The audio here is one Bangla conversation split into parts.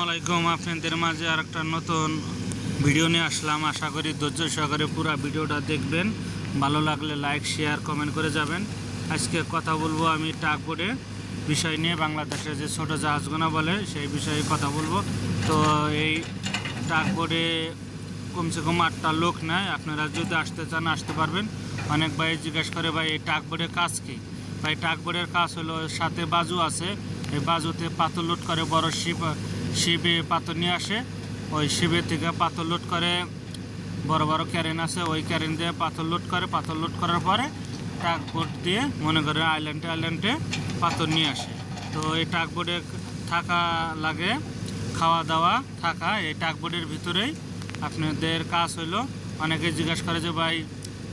আলাইকুম। আপনাদের মাঝে আরেকটা নতুন ভিডিও নিয়ে আসলাম। আশা করি ধৈর্য সহকারে পুরো ভিডিওটা দেখবেন। ভালো লাগলে লাইক শেয়ার কমেন্ট করে যাবেন। আজকে কথা বলবো আমি টাগবোটে বিষয় নিয়ে, বাংলাদেশের যে ছোট জাহাজগুলো বলে সেই বিষয়ে কথা বলবো। তো এই টাগবোটে কমসে কম 8টা লোক নেয়। আপনারা যদি আসতে চান আসতে পারবেন। অনেক ভাই জিজ্ঞেস করে ভাই এই টাগবোটের কাজ কী। ভাই টাগবোটের কাজ হলো সাথে বাজু আছে, এই বাজুতে পাথর লোড করে, বড় শিবে পাথর নিয়ে আসে। ওই শিবের থেকে পাথর লোড করে, বড় বড় ক্যারেন আছে, ওই ক্যারেন দিয়ে পাথর লোড করে। পাথর লোড করার পরে টাগবোট দিয়ে মনে করে আইল্যান্ডে পাথর নিয়ে আসে। তো এই টাগবোটে থাকা লাগে, খাওয়া দাওয়া থাকা এই টাগবোটের ভিতরেই। আপনাদের কাজ হলো, অনেকে জিজ্ঞাসা করে যে ভাই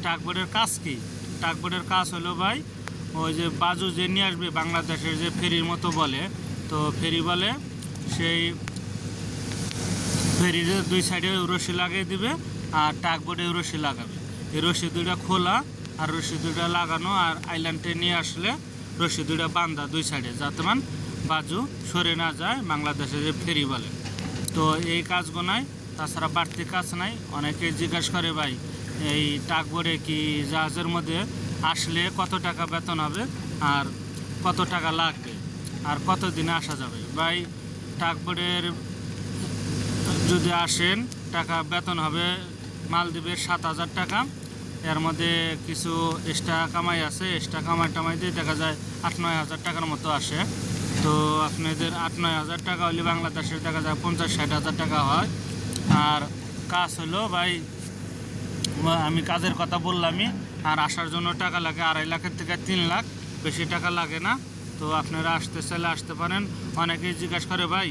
টাগবোটের কাজ কী। টাগবোটের কাজ হলো ভাই ওই যে বাজু যে নিয়ে আসবে, বাংলাদেশের যে ফেরির মতো বলে, তো ফেরি বলে, সেই ফেরির দুই সাইডে রশি লাগিয়ে দিবে আর টাগবোটে রশি লাগাবে। এই রশি দুইটা খোলা আর রশি দুইটা লাগানো, আর আইল্যান্ডে নিয়ে আসলে রশি দুইটা বান্ধা দুই সাইডে, যাতে বাজু সরে না যায়, বাংলাদেশের যে ফেরি বলে। তো এই কাজগুলোই, তাছাড়া বাড়তি কাজ নাই। অনেকে জিজ্ঞাসা করে ভাই এই টাগবোটে কি জাহাজের মধ্যে আসলে কত টাকা বেতন হবে আর কত টাকা লাগবে আর কত দিনে আসা যাবে। ভাই টাগবোটের যদি আসেন টাকা বেতন হবে, মালদ্বীপের 7,000 টাকা। এর মধ্যে কিছু এক্সট্রা কামাই আছে, এক্সট্রা কামাই দিয়ে দেখা যায় 8-9 হাজার টাকার মতো আসে। তো আপনাদের 8-9 হাজার টাকা হলে বাংলাদেশের দেখা যায় 50-60 হাজার টাকা হয়। আর কাজ হলো ভাই, আমি কাজের কথা বললামই। আর আসার জন্য টাকা লাগে 2.5 লাখের থেকে 3 লাখ, বেশি টাকা লাগে না। তো আপনারা আসতে চাইলে আসতে পারেন। অনেকেই জিজ্ঞাসা করে ভাই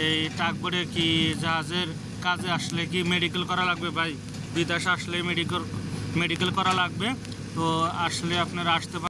এই টাগবোটে কি জাহাজের কাজে আসলে কি মেডিকেল করা লাগবে। ভাই বিদেশে আসলে মেডিকেল করা লাগবে। তো আসলে আপনারা আসতে পারেন।